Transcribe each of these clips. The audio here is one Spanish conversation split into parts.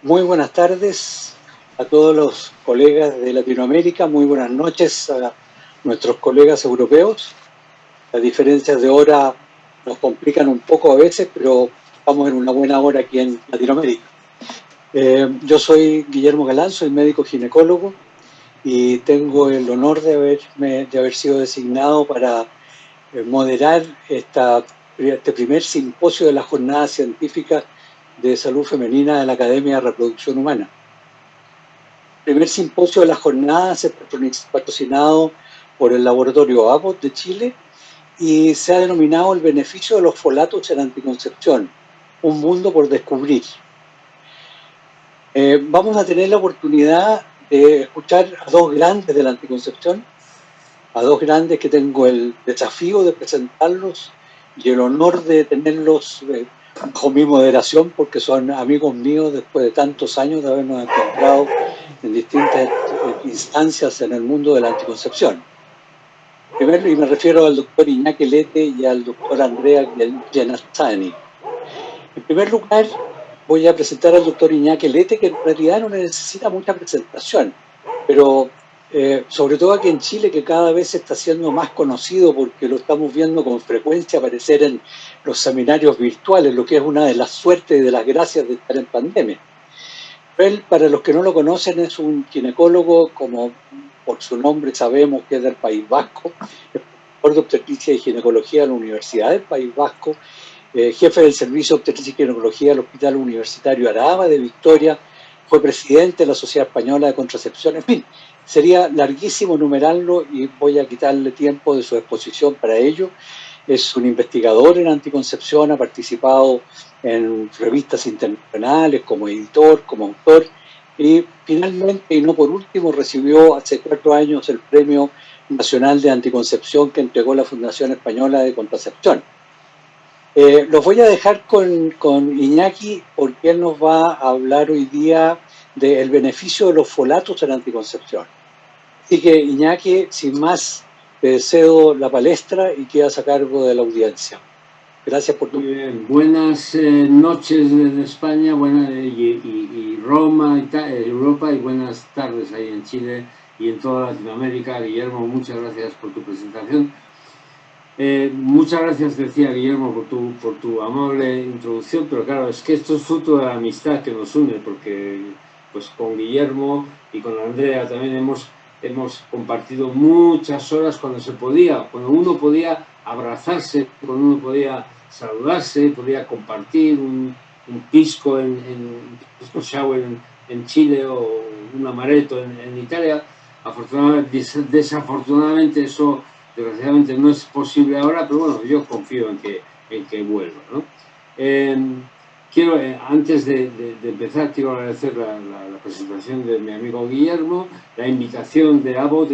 Muy buenas tardes a todos los colegas de Latinoamérica, muy buenas noches a nuestros colegas europeos. Las diferencias de hora nos complican un poco a veces, pero estamos en una buena hora aquí en Latinoamérica. Yo soy Guillermo Galán, soy médico ginecólogo y tengo el honor de haber sido designado para moderar este primer simposio de la Jornada Científica de Salud Femenina de la Academia de Reproducción Humana. El primer simposio de la jornada se patrocinado por el laboratorio Abbott de Chile y se ha denominado el beneficio de los folatos en anticoncepción, un mundo por descubrir. Vamos a tener la oportunidad de escuchar a dos grandes de la anticoncepción, a dos grandes que tengo el desafío de presentarlos y el honor de tenerlos bajo mi moderación porque son amigos míos después de tantos años de habernos encontrado en distintas instancias en el mundo de la anticoncepción. Primero, y me refiero al doctor Iñaki Lete y al doctor Andrea Genazzani. En primer lugar, voy a presentar al doctor Iñaki Lete, que en realidad no necesita mucha presentación, pero sobre todo aquí en Chile, que cada vez se está haciendo más conocido porque lo estamos viendo con frecuencia aparecer en los seminarios virtuales, lo que es una de las suertes y de las gracias de estar en pandemia. Él, para los que no lo conocen, es un ginecólogo, como por su nombre sabemos que es del País Vasco, es profesor de obstetricia y ginecología de la Universidad del País Vasco, jefe del Servicio de Obstetricia y Ginecología del Hospital Universitario Araba de Victoria, fue presidente de la Sociedad Española de Contracepción, en fin, sería larguísimo numerarlo y voy a quitarle tiempo de su exposición para ello. Es un investigador en anticoncepción, ha participado en revistas internacionales como editor, como autor, y finalmente, y no por último, recibió hace 4 años el Premio Nacional de Anticoncepción que entregó la Fundación Española de Contracepción. Los voy a dejar con Iñaki porque él nos va a hablar hoy día del beneficio de los folatos en la anticoncepción. Así que Iñaki, sin más, te cedo la palestra y quedas a cargo de la audiencia. Gracias por tu... Muy bien, buenas noches en España, y Roma, Europa, y buenas tardes ahí en Chile y en toda Latinoamérica. Guillermo, muchas gracias por tu presentación. Muchas gracias, decía Guillermo, por tu amable introducción, pero claro, es que esto es fruto de la amistad que nos une, porque pues con Guillermo y con Andrea también hemos compartido muchas horas cuando se podía, cuando uno podía abrazarse, cuando uno podía saludarse, podía compartir un pisco pisco shower en Chile o un amaretto en Italia. Desafortunadamente eso desgraciadamente no es posible ahora, pero bueno, yo confío en que vuelva, ¿no? Antes de empezar, quiero agradecer la presentación de mi amigo Guillermo, la invitación de Abbott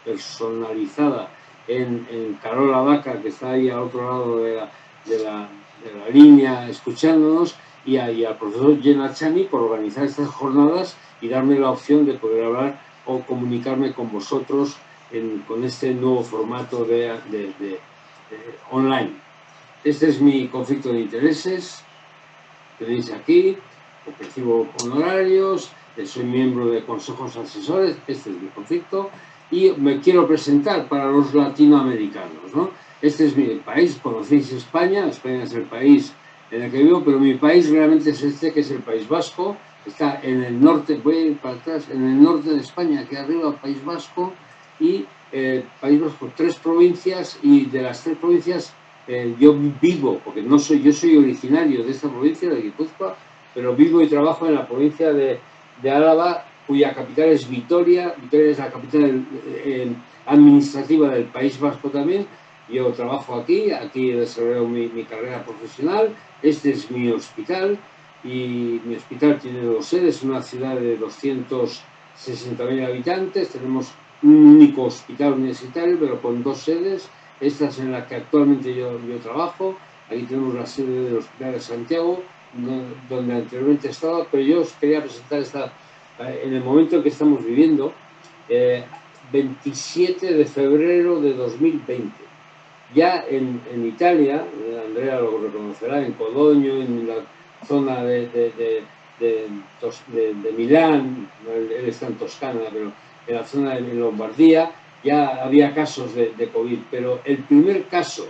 personalizada en Carola Vaca, que está ahí al otro lado de la línea escuchándonos, y al profesor Genazzani por organizar estas jornadas y darme la opción de poder hablar o comunicarme con vosotros con este nuevo formato de online. Este es mi conflicto de intereses, tenéis aquí, recibo honorarios, soy miembro de consejos asesores, este es mi conflicto, y me quiero presentar para los latinoamericanos, ¿no? Este es mi país, conocéis España, España es el país en el que vivo, pero mi país realmente es este, que es el País Vasco, está en el norte, voy a ir para atrás, en el norte de España, aquí arriba, País Vasco, y País Vasco, 3 provincias, y de las 3 provincias yo vivo, porque yo soy originario de esta provincia, de Guipúzcoa, pero vivo y trabajo en la provincia de Álava, cuya capital es Vitoria. Vitoria es la capital administrativa del País Vasco también. Yo trabajo aquí he desarrollado mi carrera profesional. Este es mi hospital, y mi hospital tiene 2 sedes, una ciudad de 260.000 habitantes. Tenemos un único hospital universitario, pero con 2 sedes. Esta es en la que actualmente yo trabajo. Aquí tenemos la sede del Hospital de Santiago, donde anteriormente estaba, pero yo os quería presentar en el momento en que estamos viviendo, 27 de febrero de 2020. Ya en Italia, Andrea lo reconocerá, en Codogno, en la zona de de Milán, él está en Toscana, pero en la zona de Lombardía ya había casos de COVID, pero el primer caso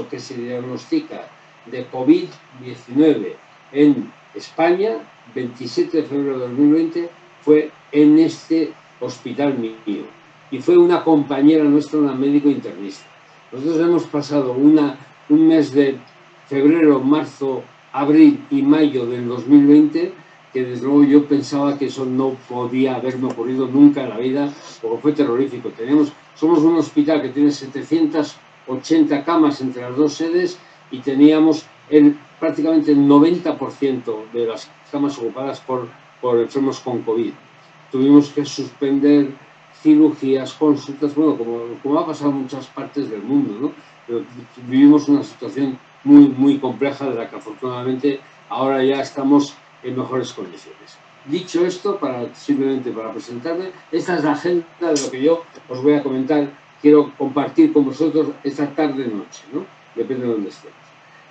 que se diagnostica de COVID-19 en España, 27 de febrero de 2020, fue en este hospital mío. Y fue una compañera nuestra, una médico internista. Nosotros hemos pasado un mes de febrero, marzo, abril y mayo del 2020, que desde luego yo pensaba que eso no podía haberme ocurrido nunca en la vida, porque fue terrorífico. Somos un hospital que tiene 780 camas entre las dos sedes y teníamos prácticamente el 90% de las camas ocupadas por enfermos con COVID. Tuvimos que suspender cirugías, consultas, bueno, como ha pasado en muchas partes del mundo, ¿no? Pero vivimos una situación muy, muy compleja de la que afortunadamente ahora ya estamos en mejores condiciones. Dicho esto, simplemente para presentarme, esta es la agenda de lo que yo os voy a comentar, quiero compartir con vosotros esta tarde-noche, ¿no? Depende de dónde estemos.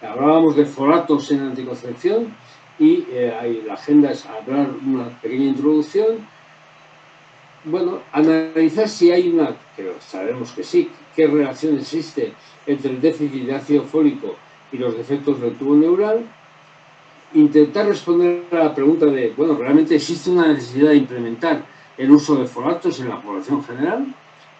Hablábamos de folatos en anticoncepción y la agenda es hablar una pequeña introducción. Bueno, analizar si hay que sabemos que sí, qué relación existe entre el déficit de ácido fólico y los defectos del tubo neural. Intentar responder a la pregunta de, bueno, ¿realmente existe una necesidad de implementar el uso de folatos en la población general?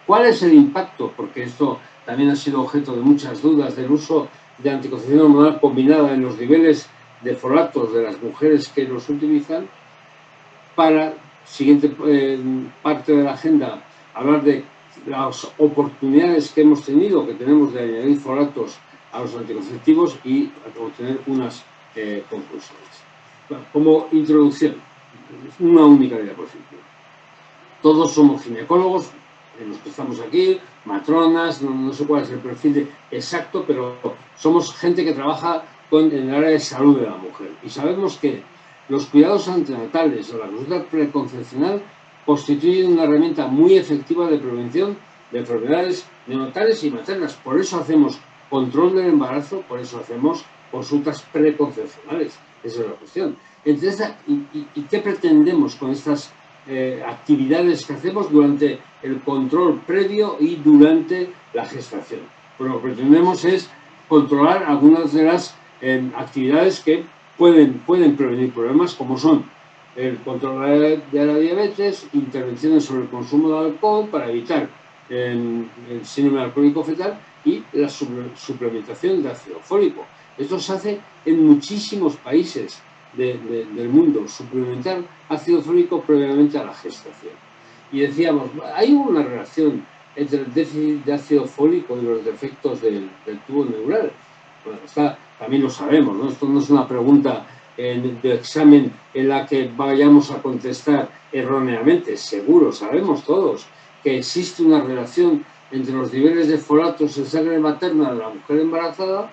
¿Cuál es el impacto? Porque esto también ha sido objeto de muchas dudas del uso de anticoncepción hormonal combinada en los niveles de folatos de las mujeres que los utilizan. Para siguiente parte de la agenda, hablar de las oportunidades que hemos tenido, que tenemos de añadir folatos a los anticonceptivos y obtener unas conclusiones. Como introducción, una única diapositiva. Todos somos ginecólogos, los que estamos aquí, matronas, no sé cuál es el perfil exacto, pero somos gente que trabaja en el área de salud de la mujer. Y sabemos que los cuidados antenatales o la consulta preconcepcional constituyen una herramienta muy efectiva de prevención de enfermedades neonatales y maternas. Por eso hacemos control del embarazo, por eso hacemos consultas preconcepcionales. Esa es la cuestión. Entonces, ¿y qué pretendemos con estas actividades que hacemos durante el control previo y durante la gestación? Pues lo que pretendemos es controlar algunas de las actividades que pueden prevenir problemas, como son el control de la diabetes, intervenciones sobre el consumo de alcohol para evitar el síndrome alcohólico fetal y la suplementación de ácido fólico. Esto se hace en muchísimos países del mundo, suplementar ácido fólico previamente a la gestación. Y decíamos, hay una relación entre el déficit de ácido fólico y los defectos del tubo neural. Bueno, también lo sabemos, ¿no? Esto no es una pregunta de examen en la que vayamos a contestar erróneamente. Seguro, sabemos todos que existe una relación entre los niveles de folatos en sangre materna de la mujer embarazada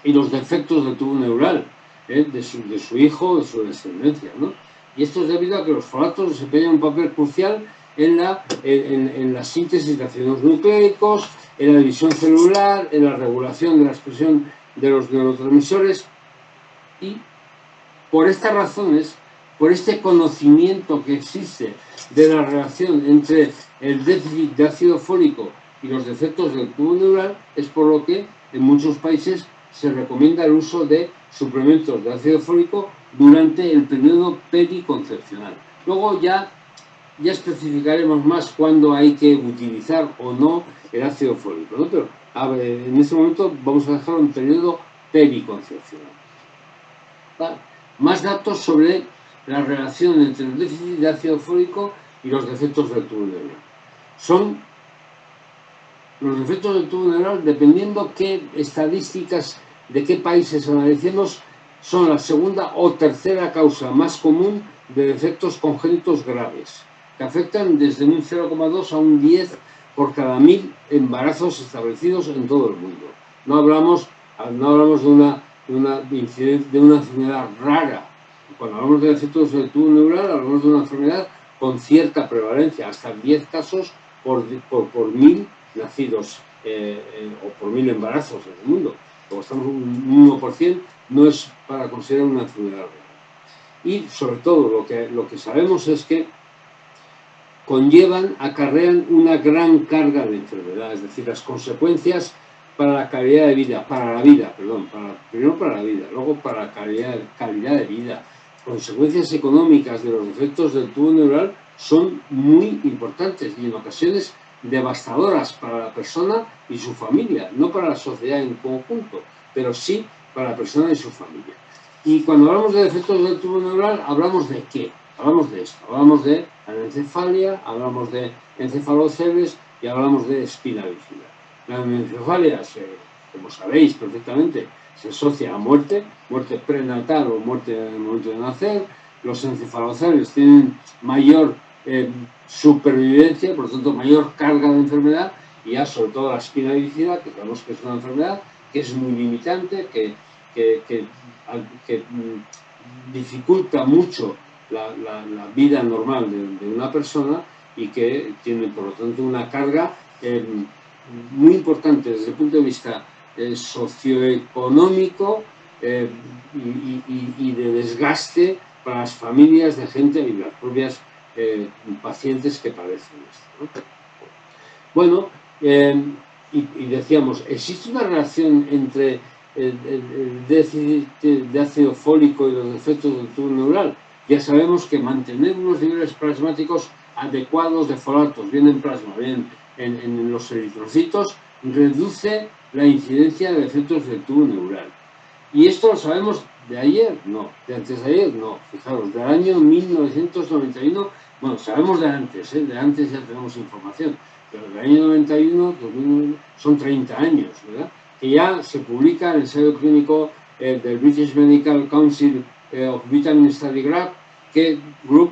y los defectos del tubo neural de su hijo, de su descendencia, ¿no? Y esto es debido a que los folatos desempeñan un papel crucial en la síntesis de ácidos nucleicos, en la división celular, en la regulación de la expresión de los neurotransmisores. Y por estas razones, por este conocimiento que existe de la relación entre el déficit de ácido fólico y los defectos del tubo neural, es por lo que en muchos países se recomienda el uso de suplementos de ácido fólico durante el periodo periconcepcional. Luego ya especificaremos más cuándo hay que utilizar o no el ácido fólico, ¿no? Pero en este momento vamos a dejarlo en periodo periconcepcional. ¿Vale? Más datos sobre la relación entre el déficit de ácido fólico y los defectos del tubo neural. Son los defectos del tubo neural, dependiendo qué estadísticas de qué países analicemos, son la segunda o tercera causa más común de defectos congénitos graves, que afectan desde un 0,2 a un 10 por cada 1000 embarazos establecidos en todo el mundo. No hablamos de una enfermedad rara. Cuando hablamos de defectos del tubo neural, hablamos de una enfermedad con cierta prevalencia, hasta 10 casos por 1000 nacidos o por 1000 embarazos en el mundo. Como estamos un 1%, no es para considerar una enfermedad rara. y sobre todo lo que sabemos es que acarrean una gran carga de enfermedad, es decir, las consecuencias para la calidad de vida, primero para la vida, luego para la calidad de vida, consecuencias económicas de los efectos del tubo neural son muy importantes y en ocasiones devastadoras para la persona y su familia, no para la sociedad en conjunto, pero sí para la persona y su familia. Y cuando hablamos de efectos del tubo neural, ¿hablamos de qué? Hablamos de esto, hablamos de anencefalia, hablamos de encefaloceles y hablamos de espina bífida. La anencefalia, como sabéis perfectamente, se asocia a muerte prenatal o muerte en el momento de nacer. Los encefaloceles tienen mayor supervivencia, por lo tanto mayor carga de enfermedad, y ya sobre todo la espina bífida, que sabemos que es una enfermedad que es muy limitante, que dificulta mucho la vida normal de una persona y que tiene por lo tanto una carga muy importante desde el punto de vista socioeconómico y de desgaste para las familias de gente y las propias pacientes que padecen esto, ¿no? Bueno, y decíamos, ¿existe una relación entre el déficit de ácido fólico y los defectos del tubo neural? Ya sabemos que mantener unos niveles plasmáticos adecuados de folatos, bien en plasma, bien en los eritrocitos, reduce la incidencia de efectos del tubo neural. ¿Y esto lo sabemos de ayer? No. ¿De antes de ayer? No. Fijaros, del año 1991, bueno, sabemos de antes ya tenemos información, pero del año 91, 2001, son 30 años, ¿verdad? Que ya se publica el ensayo clínico del British Medical Council of Vitamin Study Group,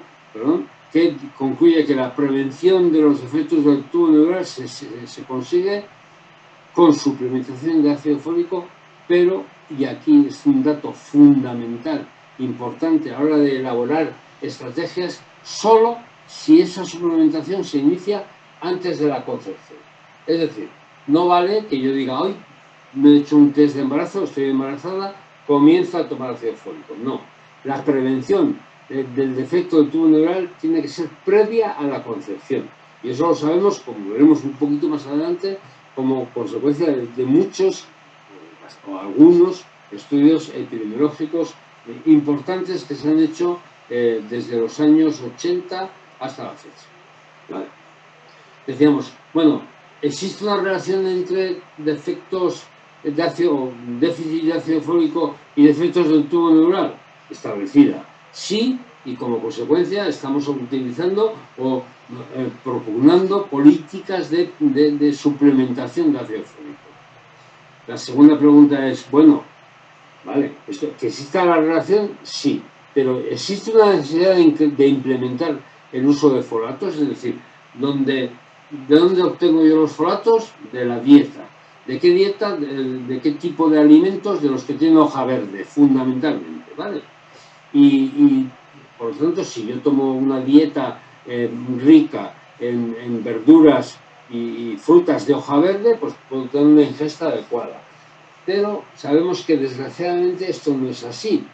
que concluye que la prevención de los efectos del tubo neural se consigue con suplementación de ácido fólico, pero, y aquí es un dato fundamental, importante a la hora de elaborar estrategias, solo si esa suplementación se inicia antes de la concepción. Es decir, no vale que yo diga, hoy me he hecho un test de embarazo, estoy embarazada, comienzo a tomar ácido fólico. No, la prevención del defecto del tubo neural tiene que ser previa a la concepción. Y eso lo sabemos, como veremos un poquito más adelante, como consecuencia de muchos o algunos estudios epidemiológicos importantes que se han hecho desde los años 80 hasta la fecha. ¿Vale? Decíamos, bueno, ¿existe una relación entre defectos déficit de ácido fólico y defectos del tubo neural? Establecida. Sí, y como consecuencia estamos utilizando o propugnando políticas de suplementación de ácido fólico. La segunda pregunta es, bueno, ¿vale? ¿Que exista la relación? Sí, pero ¿existe una necesidad de implementar el uso de folatos? Es decir, ¿de dónde obtengo yo los folatos? De la dieta. ¿De qué dieta? ¿De qué tipo de alimentos? De los que tienen hoja verde, fundamentalmente, ¿vale? Y por lo tanto, si yo tomo una dieta rica en verduras y frutas de hoja verde, pues puedo tener una ingesta adecuada. Pero sabemos que desgraciadamente esto no es así,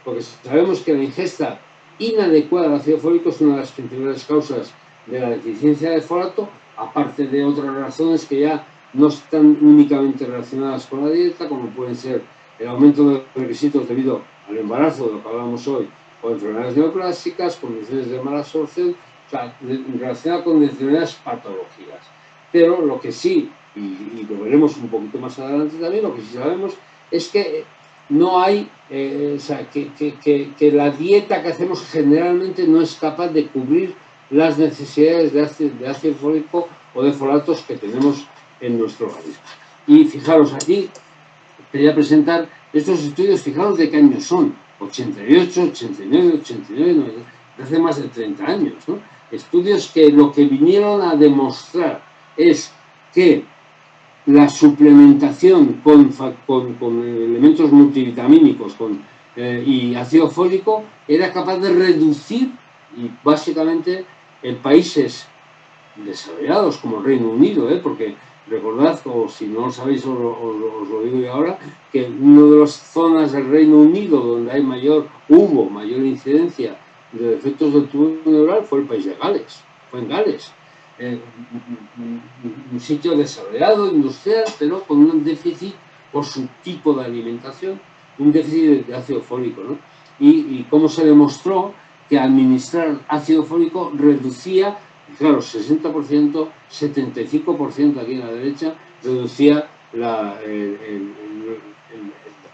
porque sabemos que la ingesta inadecuada de ácido fólico es una de las principales causas de la deficiencia de folato, aparte de otras razones que ya no están únicamente relacionadas con la dieta, como pueden ser el aumento de requisitos debido al embarazo, de lo que hablamos hoy, o enfermedades neoplásicas, condiciones de mala absorción, o sea, relacionadas con determinadas patologías. Pero lo que sí, y lo veremos un poquito más adelante también, lo que sí sabemos es que no hay, o sea, que la dieta que hacemos generalmente no es capaz de cubrir las necesidades de ácido fólico o de folatos que tenemos en nuestro organismo. Y fijaros aquí, quería presentar estos estudios, fijaros de qué años son, 88, 89, 89, 90, de hace más de 30 años, ¿no? Estudios que lo que vinieron a demostrar es que la suplementación con elementos multivitamínicos y ácido fólico era capaz de reducir, y básicamente en países desarrollados como el Reino Unido, porque Recordad, o si no lo sabéis, os lo digo yo ahora, que una de las zonas del Reino Unido donde hubo mayor incidencia de defectos del tubo neural fue el país de Gales, fue en Gales. Un sitio desarrollado, industrial, pero con un déficit por su tipo de alimentación, un déficit de ácido fólico, ¿no? Y cómo se demostró que administrar ácido fólico reducía, claro, 60%, 75% aquí a la derecha, reducía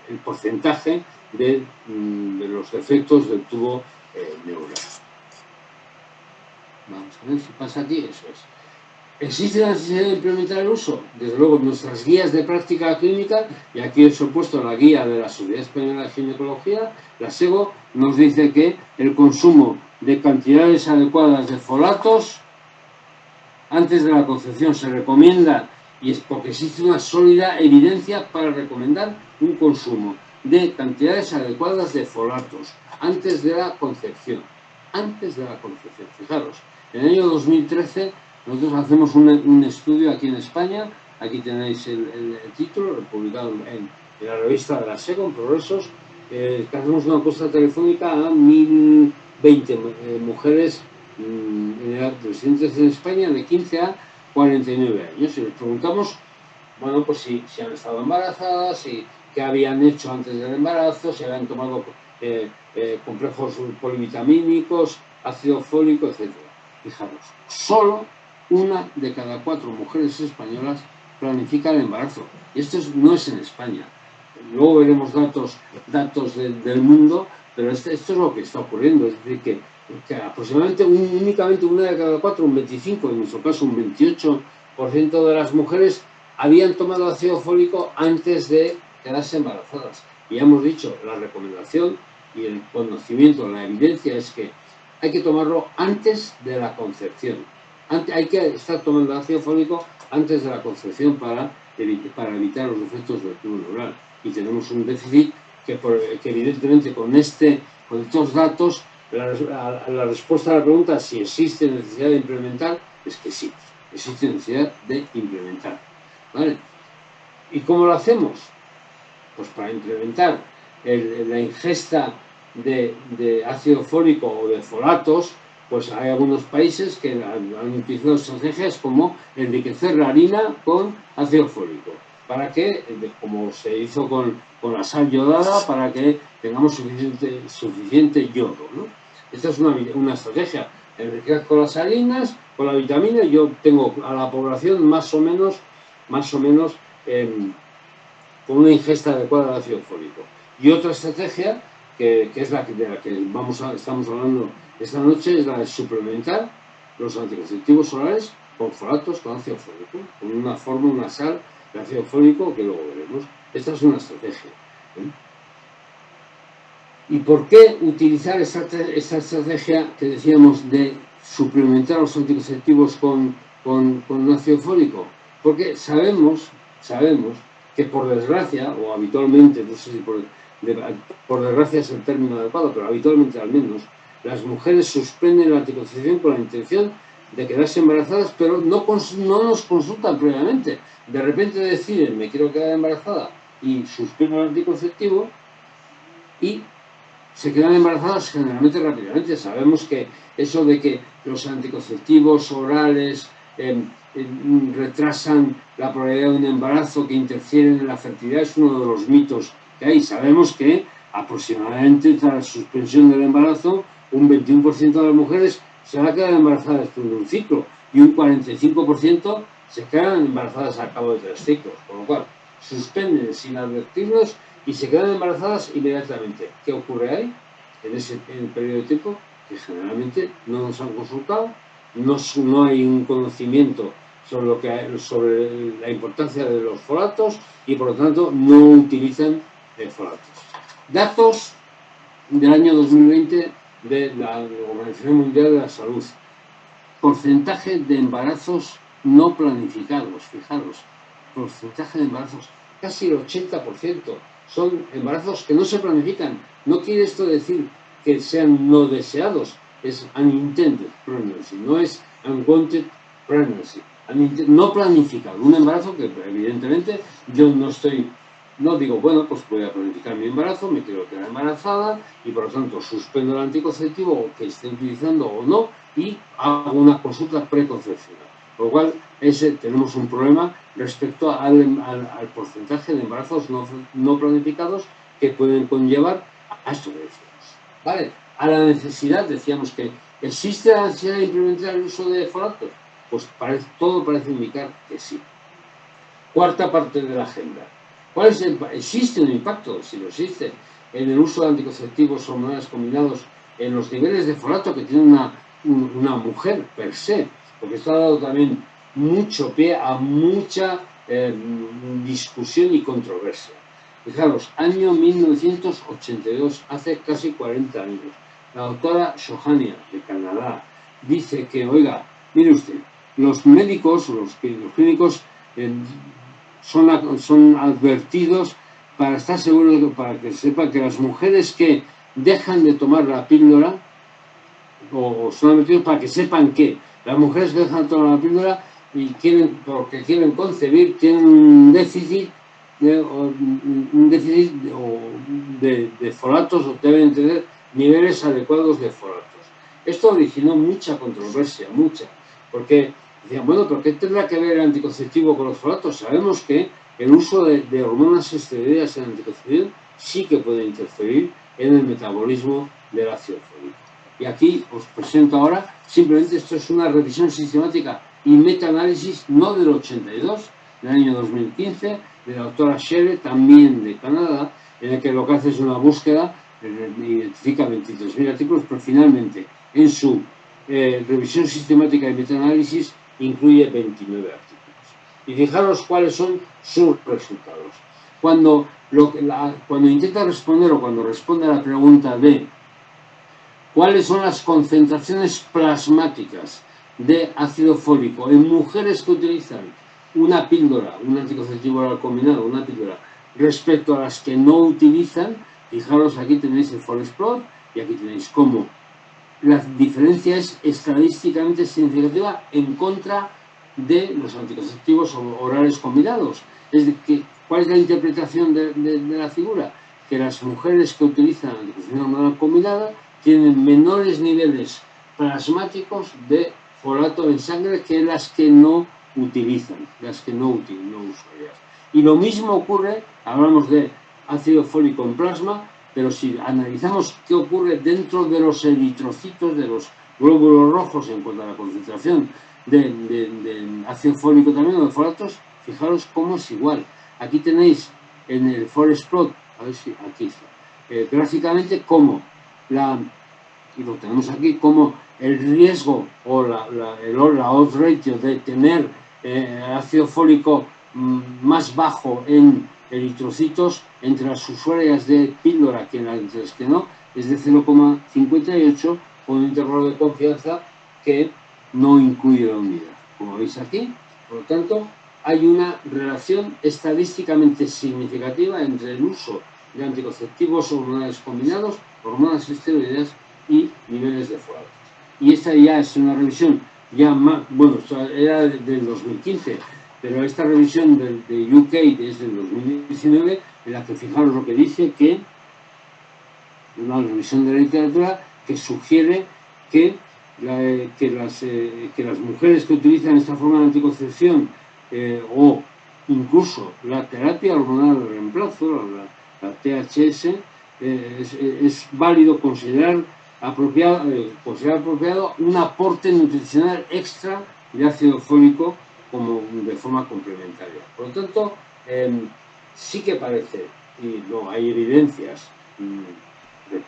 el porcentaje de los defectos del tubo neural. Vamos a ver si pasa aquí, eso es. ¿Existe la necesidad de implementar el uso? Desde luego, nuestras guías de práctica clínica, y aquí os he puesto la guía de la Sociedad Española de Ginecología, la SEGO, nos dice que el consumo de cantidades adecuadas de folatos antes de la concepción se recomienda, y es porque existe una sólida evidencia para recomendar un consumo de cantidades adecuadas de folatos antes de la concepción. Antes de la concepción. Fijaros, en el año 2013 nosotros hacemos un estudio aquí en España, aquí tenéis el título, publicado en la revista de la SEGO, en Progresos, que hacemos una encuesta telefónica a 1020 mujeres residentes en España de 15 a 49 años. Y les preguntamos, bueno, pues si han estado embarazadas, si qué habían hecho antes del embarazo, si habían tomado complejos polivitamínicos, ácido fólico, etc. Fijaros, solo 1 de cada 4 mujeres españolas planifica el embarazo. Y esto no es en España. Luego veremos datos del mundo, pero esto es lo que está ocurriendo. Es decir, que aproximadamente únicamente 1 de cada 4, un 25, en nuestro caso un 28% de las mujeres habían tomado ácido fólico antes de quedarse embarazadas. Y ya hemos dicho, la recomendación y el conocimiento, la evidencia es que hay que tomarlo antes de la concepción. Hay que estar tomando ácido fólico antes de la concepción para evitar los efectos del tubo neural. Y tenemos un déficit que evidentemente con estos datos la respuesta a la pregunta si existe necesidad de implementar es que sí, existe necesidad de implementar, ¿vale? ¿Y cómo lo hacemos? Pues para implementar la ingesta de ácido fólico o de folatos, pues hay algunos países que han utilizado estrategias como enriquecer la harina con ácido fólico, para que, como se hizo con la sal yodada, para que tengamos suficiente yodo, ¿no? Esta es una estrategia. Enriquezco las harinas con la vitamina, yo tengo a la población más o menos con una ingesta adecuada de ácido fólico. Y otra estrategia, que es de la que estamos hablando esta noche, es la de suplementar los anticonceptivos orales con folatos con ácido fólico, con una sal de ácido fólico que luego veremos. Esta es una estrategia. ¿Y por qué utilizar esta estrategia que decíamos de suplementar los anticonceptivos con ácido fólico? Porque sabemos que por desgracia, o habitualmente, no sé si por desgracia es el término adecuado, pero habitualmente al menos, las mujeres suspenden la anticoncepción con la intención de quedarse embarazadas, pero no nos consultan previamente. De repente deciden, me quiero quedar embarazada, y suspenden el anticonceptivo, y se quedan embarazadas generalmente rápidamente. Sabemos que eso de que los anticonceptivos orales retrasan la probabilidad de un embarazo, que interfieren en la fertilidad, es uno de los mitos que hay. Sabemos que aproximadamente tras la suspensión del embarazo, un 21% de las mujeres se van a quedar embarazadas después de un ciclo y un 45% se quedan embarazadas al cabo de 3 ciclos, con lo cual suspenden sin advertirnos y se quedan embarazadas inmediatamente. ¿Qué ocurre ahí? En el periodo de tiempo que generalmente no nos han consultado, no hay un conocimiento sobre la importancia de los folatos y por lo tanto no utilizan folatos. Datos del año 2020 de la Organización Mundial de la Salud. Porcentaje de embarazos no planificados, fijaros, porcentaje de embarazos, casi el 80%. Son embarazos que no se planifican. No quiere esto decir que sean no deseados, es unintended pregnancy, no es unwanted pregnancy. no planificado, un embarazo que evidentemente yo no digo, bueno, pues voy a planificar mi embarazo, me quiero quedar embarazada y por lo tanto suspendo el anticonceptivo que esté utilizando o no y hago una consulta preconcepcional. Por lo cual tenemos un problema respecto al porcentaje de embarazos no planificados que pueden conllevar a esto que decíamos. ¿Vale? A la necesidad, decíamos que existe la necesidad de implementar el uso de folatos. Pues todo parece indicar que sí. Cuarta parte de la agenda. ¿Existe un impacto, si lo existe, en el uso de anticonceptivos hormonales combinados en los niveles de folato que tiene una mujer per se? Porque esto ha dado también mucho pie a mucha discusión y controversia. Fijaros, año 1982, hace casi 40 años, la doctora Shohania, de Canadá, dice que, oiga, mire usted, los médicos, los clínicos, son advertidos para estar seguros, para que sepan que las mujeres que dejan de tomar la píldora, o son advertidos para que sepan que las mujeres que dejan de tomar la píldora y porque quieren concebir, tienen un déficit de folatos, o deben tener niveles adecuados de folatos. Esto originó mucha controversia, porque decían, bueno, ¿pero qué tendrá que ver el anticonceptivo con los folatos? Sabemos que el uso de hormonas esteroideas en anticoncepción sí que puede interferir en el metabolismo del ácido fólico. Y aquí os presento ahora, simplemente esto es una revisión sistemática y metaanálisis, no del 82, del año 2015, de la doctora Shelley, también de Canadá, en el que lo que hace es una búsqueda, identifica 23.000 artículos, pero finalmente en su revisión sistemática y metaanálisis incluye 29 artículos. Y fijaros cuáles son sus resultados. Cuando intenta responder o cuando responde a la pregunta de cuáles son las concentraciones plasmáticas de ácido fólico en mujeres que utilizan una píldora, un anticonceptivo oral combinado, una píldora, respecto a las que no utilizan, fijaros, aquí tenéis el forest plot y aquí tenéis cómo la diferencia es estadísticamente significativa en contra de los anticonceptivos orales combinados. Es decir, ¿cuál es la interpretación de la figura? Que las mujeres que utilizan anticoncepción oral combinada tienen menores niveles plasmáticos de folato en sangre que las que no utilizan, las que no usuarias. Y lo mismo ocurre, hablamos de ácido fólico en plasma, pero si analizamos qué ocurre dentro de los eritrocitos, de los glóbulos rojos en cuanto a la concentración de ácido fólico también o de folatos, fijaros cómo es igual. Aquí tenéis en el forest plot, a ver si aquí está, gráficamente cómo y lo tenemos aquí, como el riesgo o la odds ratio de tener ácido fólico más bajo en eritrocitos entre las usuarias de píldora que entre las que no, es de 0,58 con un intervalo de confianza que no incluye la unidad. Como veis aquí, por lo tanto, hay una relación estadísticamente significativa entre el uso de anticonceptivos hormonales combinados, hormonas esteroideas y niveles de folatos. Y esta ya es una revisión ya más, bueno, era del 2015, pero esta revisión de UK es del 2019, en la que fijaros lo que dice, que una revisión de la literatura que sugiere que las mujeres que utilizan esta forma de anticoncepción o incluso la terapia hormonal de reemplazo, la THS, es válido considerar apropiado un aporte nutricional extra de ácido fólico como de forma complementaria. Por lo tanto, sí que parece, y no hay evidencias,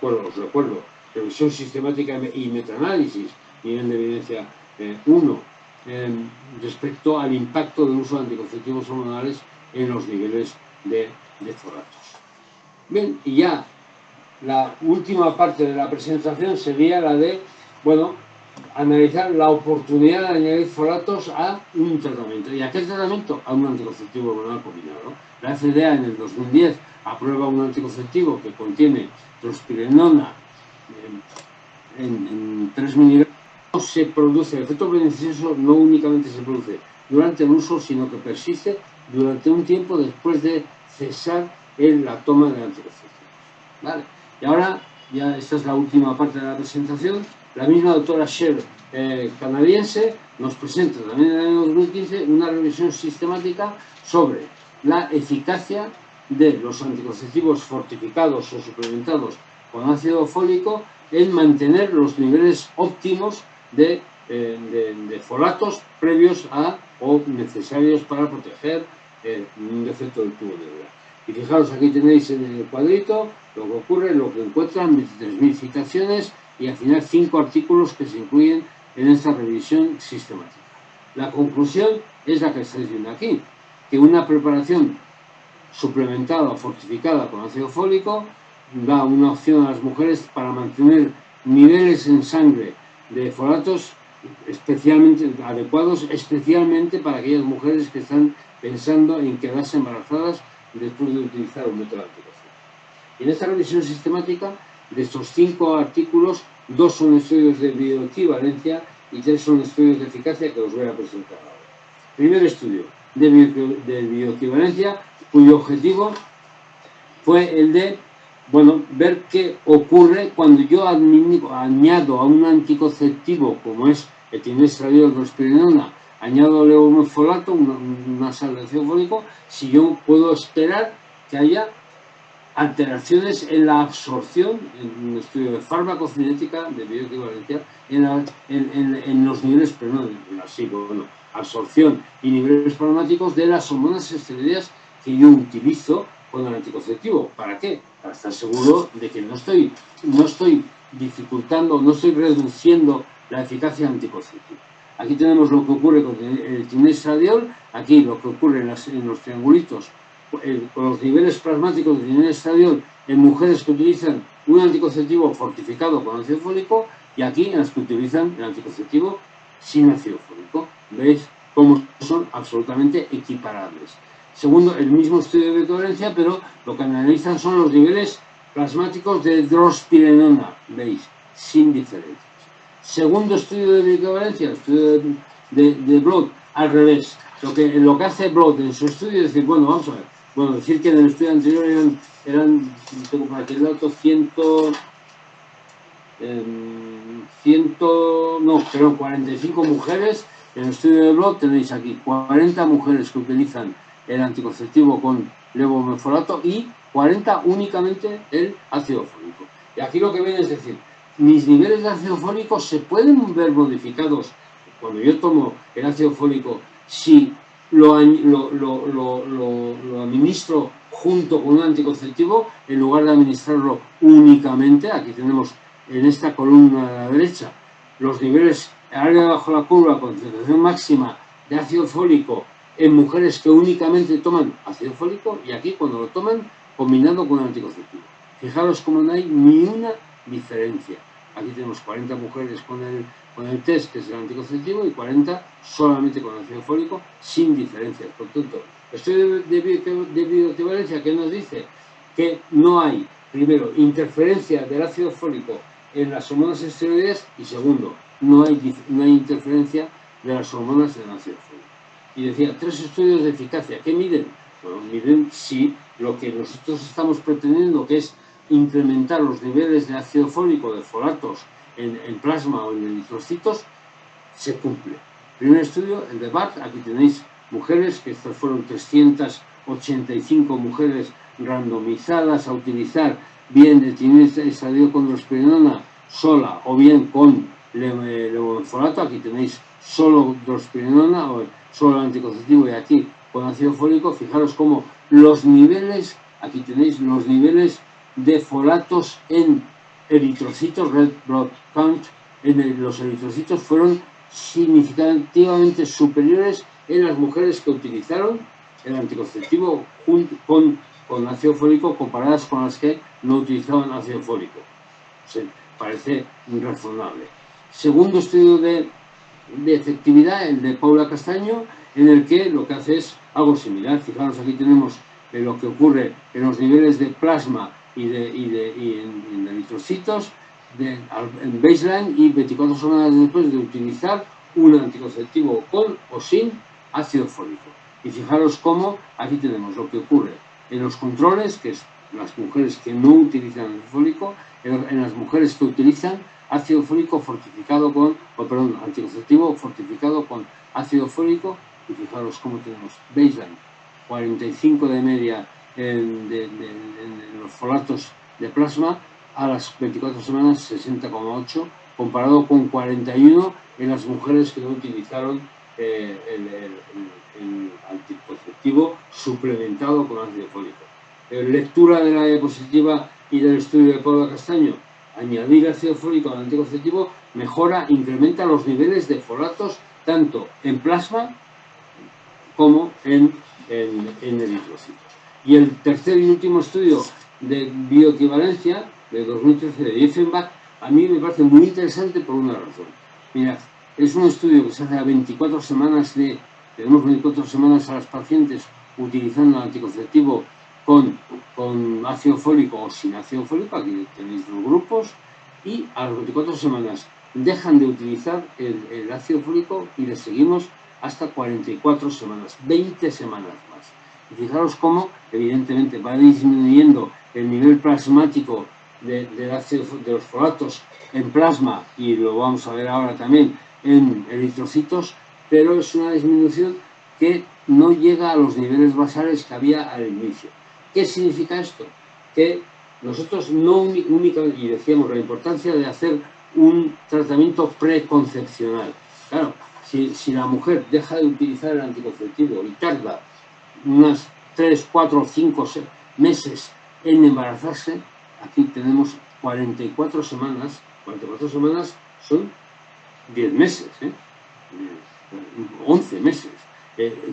os recuerdo, revisión sistemática y metaanálisis, nivel de evidencia 1, respecto al impacto del uso de anticonceptivos hormonales en los niveles de folatos. Bien, y ya la última parte de la presentación sería la de, bueno, analizar la oportunidad de añadir folatos a un tratamiento. ¿Y a qué tratamiento? A un anticonceptivo hormonal combinado. La FDA en el 2010 aprueba un anticonceptivo que contiene trospirenona en 3 miligramos se produce, el efecto beneficioso no únicamente se produce durante el uso, sino que persiste durante un tiempo después de cesar en la toma de anticonceptivos. ¿Vale? Y ahora, ya esta es la última parte de la presentación, la misma doctora Sher, canadiense, nos presenta también en el año 2015 una revisión sistemática sobre la eficacia de los anticonceptivos fortificados o suplementados con ácido fólico en mantener los niveles óptimos de folatos previos a o necesarios para proteger un defecto del tubo neural. Y fijaros, aquí tenéis en el cuadrito lo que ocurre, lo que encuentran, 23.000 citaciones y al final 5 artículos que se incluyen en esta revisión sistemática. La conclusión es la que estáis viendo aquí, que una preparación suplementada o fortificada con ácido fólico da una opción a las mujeres para mantener niveles en sangre de folatos especialmente adecuados, especialmente para aquellas mujeres que están pensando en quedarse embarazadas después de utilizar un método anticonceptivo. Y en esta revisión sistemática, de estos 5 artículos, 2 son estudios de bioequivalencia y 3 son estudios de eficacia que os voy a presentar ahora. Primer estudio de bioequivalencia, cuyo objetivo fue el de ver qué ocurre cuando yo añado a un anticonceptivo como es etilenestradiol, drospirenona, añado levomefolato, una sal de ácido fólico, si yo puedo esperar que haya alteraciones en la absorción, en un estudio de farmacocinética, de bioequivalencia, en los niveles, pero no así, absorción y niveles plasmáticos de las hormonas esteroideas que yo utilizo con el anticonceptivo. ¿Para qué? Para estar seguro de que no estoy dificultando, no estoy reduciendo la eficacia anticonceptiva. Aquí tenemos lo que ocurre con el etilenestradiol, aquí lo que ocurre en los triangulitos, con los niveles plasmáticos de etilenestradiol en mujeres que utilizan un anticonceptivo fortificado con ácido fólico y aquí en las que utilizan el anticonceptivo sin ácido fólico. ¿Veis cómo son absolutamente equiparables? Segundo, el mismo estudio de bioequivalencia, pero lo que analizan son los niveles plasmáticos de drospirenona, ¿veis? Sin diferencias. Segundo estudio de bioequivalencia, el estudio de Blood, al revés. Lo que hace Blood en su estudio es decir, vamos a ver, decir que en el estudio anterior eran tengo por aquí el dato, 45 mujeres. En el estudio de Blood tenéis aquí 40 mujeres que utilizan el anticonceptivo con levomefolato y 40 únicamente el ácido fólico. Y aquí lo que viene es decir, mis niveles de ácido fólico se pueden ver modificados cuando yo tomo el ácido fólico si lo administro junto con un anticonceptivo en lugar de administrarlo únicamente. Aquí tenemos en esta columna de la derecha los niveles área bajo la curva, concentración máxima de ácido fólico en mujeres que únicamente toman ácido fólico y aquí cuando lo toman combinado con el anticonceptivo. Fijaros cómo no hay ni una diferencia. Aquí tenemos 40 mujeres con el test, que es el anticonceptivo, y 40 solamente con ácido fólico, sin diferencias. Por tanto, el estudio de bioequivalencia que nos dice que no hay, primero, interferencia del ácido fólico en las hormonas esteroideas y segundo, no hay interferencia de las hormonas del ácido fólico. Y decía, 3 estudios de eficacia. ¿Qué miden? Bueno, miden si lo que nosotros estamos pretendiendo, que es incrementar los niveles de ácido fólico, de folatos, en plasma o en eritrocitos, se cumple. Primer estudio, el de BART, aquí tenéis mujeres, que estas fueron 385 mujeres randomizadas a utilizar bien etilenestradiol con drospirenona sola o bien con levomefolato. Aquí tenéis solo drospirenona o solo anticonceptivo y aquí con ácido fólico. Fijaros cómo los niveles, aquí tenéis los niveles de folatos en eritrocitos, red blood count, los eritrocitos fueron significativamente superiores en las mujeres que utilizaron el anticonceptivo con ácido fólico comparadas con las que no utilizaban ácido fólico. Parece razonable. Segundo estudio de efectividad, el de Paula Castaño, en el que lo que hace es algo similar. Fijaros, aquí tenemos lo que ocurre en los niveles de plasma y en eritrocitos. en baseline y 24 semanas después de utilizar un anticonceptivo con o sin ácido fólico. Y fijaros cómo aquí tenemos lo que ocurre en los controles, que es las mujeres que no utilizan ácido fólico, en las mujeres que utilizan ácido fólico fortificado con, anticonceptivo fortificado con ácido fólico, y fijaros cómo tenemos baseline 45 de media en los folatos de plasma, a las 24 semanas 60,8, comparado con 41 en las mujeres que no utilizaron el anticonceptivo suplementado con ácido fólico. Lectura de la diapositiva y del estudio de Paula Castaño: añadir ácido fólico al anticonceptivo incrementa los niveles de folatos tanto en plasma como en eritrocitos. Y el tercer y último estudio de bioequivalencia de 2013 de Dieffenbach a mí me parece muy interesante por una razón. Mirad, es un estudio que se hace a 24 semanas tenemos 24 semanas a las pacientes utilizando el anticonceptivo con ácido fólico o sin ácido fólico, aquí tenéis los grupos, y a las 24 semanas dejan de utilizar el ácido fólico y les seguimos hasta 44 semanas, 20 semanas más. Y fijaros cómo, evidentemente, va disminuyendo el nivel plasmático de los folatos en plasma, y lo vamos a ver ahora también en eritrocitos, pero es una disminución que no llega a los niveles basales que había al inicio. ¿Qué significa esto? Que nosotros no únicamente, y decíamos la importancia de hacer un tratamiento preconcepcional. Claro, si la mujer deja de utilizar el anticonceptivo y tarda unas 3, 4, 5 meses en embarazarse, aquí tenemos 44 semanas. 44 semanas son 10 meses, 11 meses.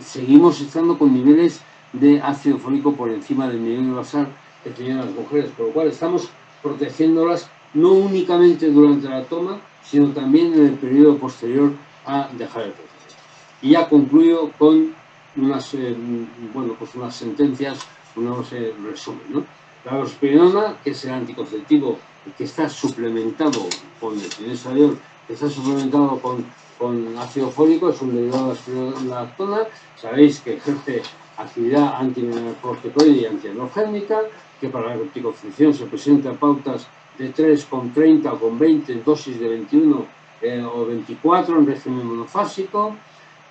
Seguimos estando con niveles de ácido fólico por encima del nivel basal que tenían las mujeres, por lo cual estamos protegiéndolas no únicamente durante la toma, sino también en el periodo posterior a dejar el proceso. Y ya concluyo con unas sentencias, unos resumen, ¿no? La dorospirona, que es el anticonceptivo que está suplementado con el tilensodiol, que está suplementado con ácido fólico, es un derivado de la spironolactona. Sabéis que ejerce actividad antimenopausticoide y antiandrogénica, que para la anticoncepción se presentan pautas de 3 con 30 o con 20 en dosis de 21 o 24 en régimen monofásico,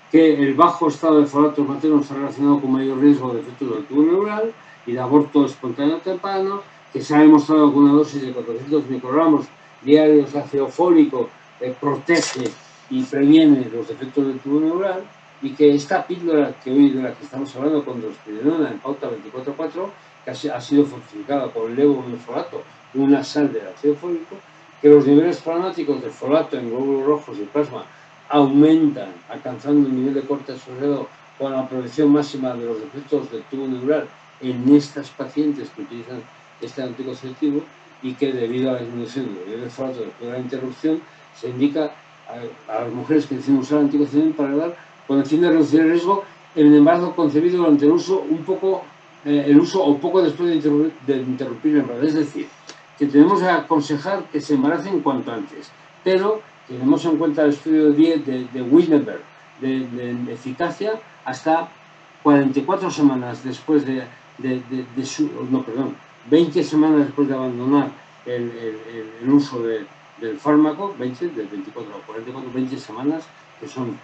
que el bajo estado de folatos maternos está relacionado con mayor riesgo de efectos del tubo neural y de aborto espontáneo temprano, que se ha demostrado que una dosis de 400 microgramos diarios de ácido fólico protege y previene los efectos del tubo neural, y que esta píldora de la que estamos hablando con dorospirona en pauta 24/4, que ha sido fortificada con levomenfolato, una sal del ácido fólico, que los niveles plasmáticos de folato en glóbulos rojos y plasma aumentan, alcanzando el nivel de corte asociado con la prevención máxima de los efectos del tubo neural en estas pacientes que utilizan este anticonceptivo, y que debido a la disminución del nivel de folato después de la interrupción se indica a las mujeres que deciden usar anticoncepción para dar, con el fin de reducir el riesgo en el embarazo concebido durante el uso o poco después de interrumpir el embarazo. Es decir, que tenemos que aconsejar que se embaracen cuanto antes, pero tenemos en cuenta el estudio de Wittenberg de eficacia hasta 44 semanas después 20 semanas después de abandonar el uso del fármaco, de 24 a 44, 20 semanas, que son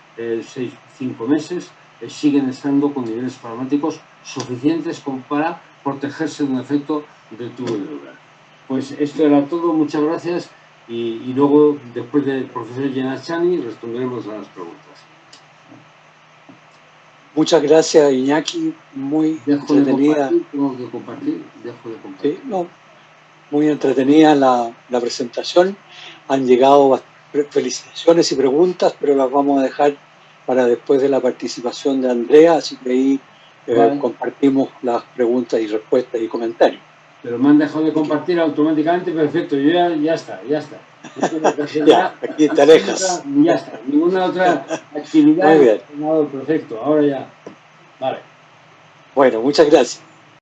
5 meses, siguen estando con niveles plasmáticos suficientes como para protegerse de un efecto del tubo neural. Pues esto era todo, muchas gracias, y luego, después del profesor Yenachani, responderemos a las preguntas. Muchas gracias, Iñaki, muy entretenida. Tengo que compartir, dejo de compartir. Sí, no, muy entretenida la presentación. Han llegado felicitaciones y preguntas, pero las vamos a dejar para después de la participación de Andrea, así que ahí vale, compartimos las preguntas y respuestas y comentarios. Pero me han dejado de compartir automáticamente, perfecto, yo ya está. Ya, aquí te alejas. Ya está, ninguna otra actividad. Muy bien. Perfecto, ahora ya. Vale. Bueno, muchas gracias.